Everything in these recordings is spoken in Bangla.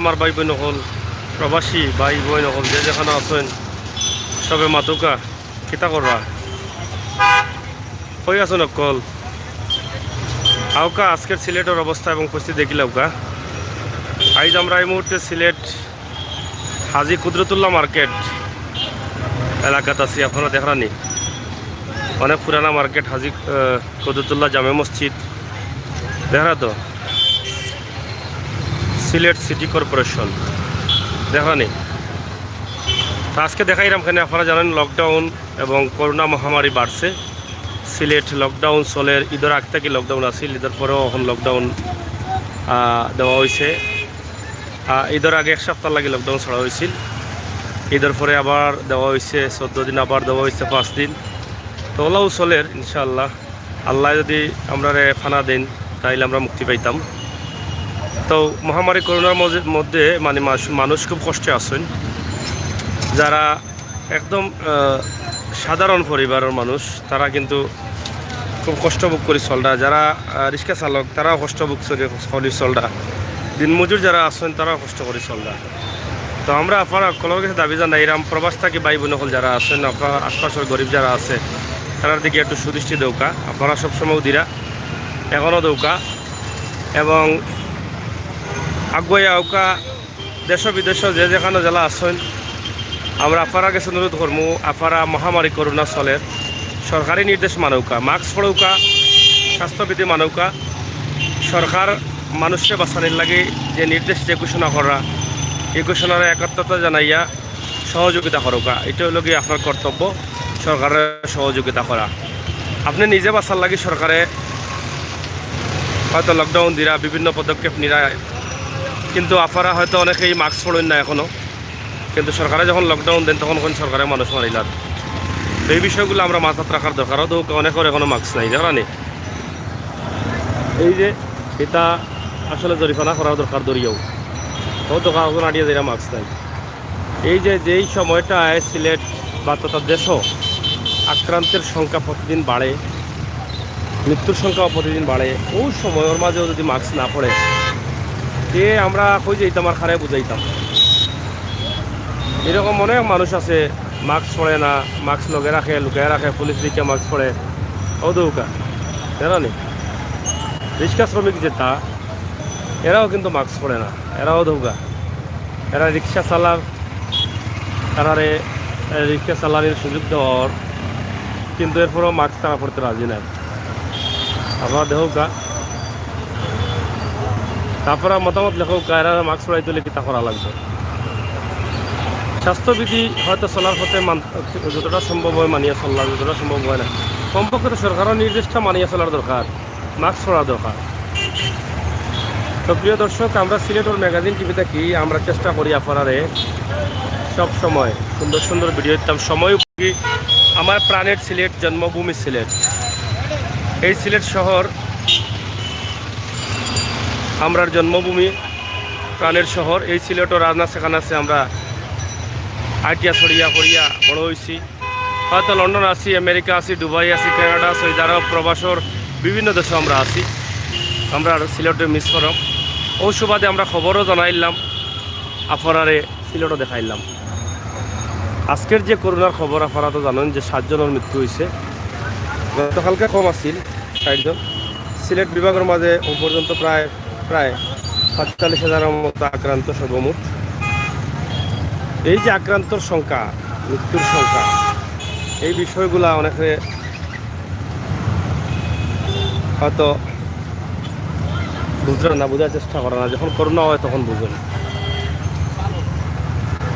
আমার ভাই বোন হল প্রবাসী ভাই বোন হল যে যেখানে আছেন সবে মাতুকা কিতা করবা হয়ে আছো নকল আউকা আজকের সিলেটের অবস্থা এবং পরিস্থিতি দেখিলাউকা আজ আমরা এই মুহূর্তে সিলেট হাজি কুদরতুল্লাহ মার্কেট এলাকাত আছি আপনারা দেখরানি অনেক পুরানা মার্কেট হাজি কুদরতুল্লাহ জামে মসজিদ দেখা তো সিলেট সিটি কর্পোরেশন দেখানি আজকে দেখাইলাম এখানে আপনারা জানেন লকডাউন এবং করোনা মহামারী বাড়ছে সিলেট লকডাউন চলের ঈদের আগ থেকে লকডাউন আছিল ঈদের পরেও এখন লকডাউন দেওয়া হয়েছে ঈদের আগে এক সপ্তাহ লাগে লকডাউন ছাড়া হয়েছিল ঈদের পরে আবার দেওয়া হয়েছে 14 দিন আবার দেওয়া হয়েছে 5 দিন তো ওলাও চলের ইনশাআল্লাহ আল্লাহ যদি আমরা ফানা দেন তাইলে আমরা মুক্তি পাইতাম তো মহামারী করোনার মধ্যে মানে মানুষ খুব কষ্টে আছেন যারা একদম সাধারণ পরিবারের মানুষ তারা কিন্তু খুব কষ্ট ভোগ করি চলরা যারা রিক্সা চালক তারাও কষ্ট ভোগ করি চলরা দিনমজুর যারা আছেন তারাও কষ্ট করি চলরা তো আমরা আপনারা কলর কাছে দাবি জানাই এরাম প্রবাস থাকি ভাই বোন হল যারা আছেন আপনার আশপাশের গরিব যারা আছে তার দিকে একটু সুদৃষ্টি দৌকা আপনারা সবসময় দিরা এখনও দৌকা এবং আগুয়ে আউকা দেশ বিদেশ যে যেখানে জেলা আছেন আমরা আপনারা কাছে অনুরোধ করবো আপনারা মহামারী করোনা চলের সরকারি নির্দেশ মানৌকা মাস্ক পড়ৌকা স্বাস্থ্যবিধি মানৌকা সরকার মানুষকে বাঁচানোর লাগে যে নির্দেশ যে ঘোষণা করা এই ঘোষণার একাত্মতা জানাইয়া সহযোগিতা করৌকা এটা হলো কি আপনার কর্তব্য সরকারের সহযোগিতা করা আপনি নিজে বাঁচার লাগে সরকারে হয়তো লকডাউন দিরা বিভিন্ন পদক্ষেপ নিরা কিন্তু আপনারা হয়তো অনেকেই মাস্ক পড়েন না এখনও কিন্তু সরকারে যখন লকডাউন দেন তখন কোন সরকারে মানুষ মারিলার তো এই বিষয়গুলো আমরা মাথাত রাখার দরকারও তো অনেকের এখনও মাস্ক নাই জানি এই যে এটা আসলে জরিফানা করার দরকার দরিয়াও ও তো কাউকে নাড়িয়ে দেয় মাস্ক নাই এই যে যেই সময়টা সিলেট বা তথা দেশও আক্রান্তের সংখ্যা প্রতিদিন বাড়ে মৃত্যুর সংখ্যাও প্রতিদিন বাড়ে ওই সময়ের মাঝেও যদি মাস্ক না পড়ে তে আমরা কই যাইতাম আর খারে বুঝাইতাম এরকম অনেক মানুষ আছে মাস্ক পরে না মাস্ক লগে রাখে লুকায় রাখে পুলিশ দিকে মাস্ক পরে ও দৌকা জানি রিক্সা শ্রমিক যেটা এরাও কিন্তু মাস্ক পরে না এরাও দৌকা এরা রিক্সা চালার তারারে রিক্সা চালানির সুযোগ দেওয়ার কিন্তু এরপরেও মাস্ক তারা পড়তে রাজি নাই আপনারা দেখুকা তারপরে মতামত লেখক এরা মাস্ক পড়াই তুলে কিতা করা লাগবে স্বাস্থ্যবিধি হয়তো চলার পথে যতটা সম্ভব হয় মানিয়ে চললাম যতটা সম্ভব হয় না কমপক্ষে তো সরকারের নির্দেশটা মানিয়ে চলার দরকার মাস্ক পরা দরকার তো প্রিয় দর্শক আমরা সিলেটের ম্যাগাজিন টিভি থাকি আমরা চেষ্টা করি আপনারে সব সময় সুন্দর সুন্দর ভিডিও দিতাম সময় উপযোগী আমার প্রাণের সিলেট জন্মভূমি সিলেট এই সিলেট শহর আমরার জন্মভূমি প্রাণের শহর এই সিলেটও রাজনা সেখানে আছে আমরা আইটিয়া ছড়িয়া করিয়া বড় হয়েছি হয়তো লন্ডন আছি আমেরিকা আছি দুবাই আছি কানাডা আছি যারা প্রবাসর বিভিন্ন দেশে আমরা আছি আমরা সিলেটে মিস করম ও সুবাদে আমরা খবরও জানাইলাম আপনারে সিলেটও দেখাইলাম আজকের যে করোনার খবর আপনারা তো জানেন যে 7 জনের মৃত্যু হয়েছে গতকালকে কম আছিল 60 জন সিলেট বিভাগের মাঝে ও পর্যন্ত প্রায় 45,000-এর মতো আক্রান্ত সর্বমোট এই যে আক্রান্তর সংখ্যা মৃত্যুর সংখ্যা এই বিষয়গুলা অনেকে হয়তো বুঝলেন না বোঝার চেষ্টা করে না যখন করোনা হয় তখন বুঝেন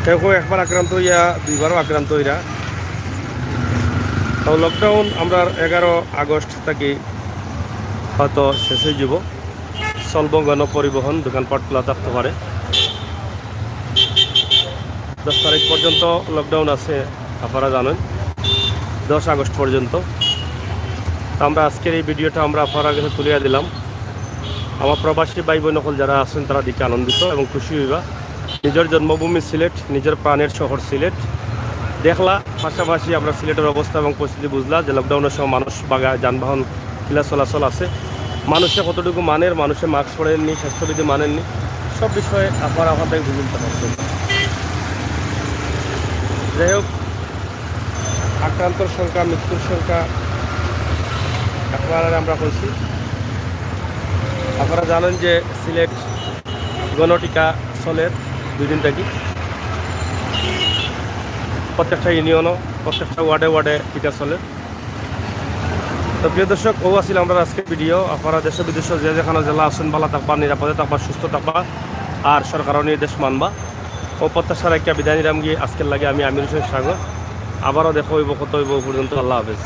কেউ কেউ একবার আক্রান্ত হইয়া দুইবারও আক্রান্ত হইরা তো লকডাউন আমরা 11 আগস্ট থেকে হয়তো শেষ হয়ে যাব চলব গণপরিবহন দোকানপাট খোলা থাকতে পারে 10 তারিখ পর্যন্ত লকডাউন আছে আপনারা জানেন 10 আগস্ট পর্যন্ত আমরা আজকের এই ভিডিওটা আমরা আপনারা কাছে তুলিয়া দিলাম আমার প্রবাসী ভাই বোন সকল যারা আছেন তারা দিকে আনন্দিত এবং খুশি হইবা নিজের জন্মভূমি সিলেট নিজের প্রাণের শহর সিলেট দেখলা পাশাপাশি আমরা সিলেটের অবস্থা এবং পরিস্থিতি বুঝলা যে লকডাউনের সময় মানুষ বাগা যানবাহন কিলা চলাচল আছে মানুষে কতটুকু মানের মানুষে মাস্ক পরেননি স্বাস্থ্যবিধি মানেননি সব বিষয়ে আপনারা ওখান থেকে বুঝতে পারছেন। যাই হোক, আক্রান্তর সংখ্যা, মৃত্যুর সংখ্যা আপনারা আমরা কইছি। আপনারা জানেন যে সিলেট গণটিকা চলের 2 দিন থাকি, প্রত্যেকটা ইউনিয়নও প্রত্যেকটা ওয়ার্ডে ওয়ার্ডে টিকা চলে। তো প্রিয় দর্শক, ও আসলে আমরা আজকের ভিডিও। আপনারা দেশে বিদেশে যে যেখানে জেলা আছেন ভালো থাকবা, নিরাপদে থাকবা, সুস্থ থাকবা আর সরকারের নির্দেশ মানবা। ও প্রত্যাশার একটা বিদায় নিলাম গিয়ে আজকের লাগে আমি আমির হোসেন সাগর। আবারও দেখা হইব, কত হইব পর্যন্ত। আল্লাহ হাফেজ।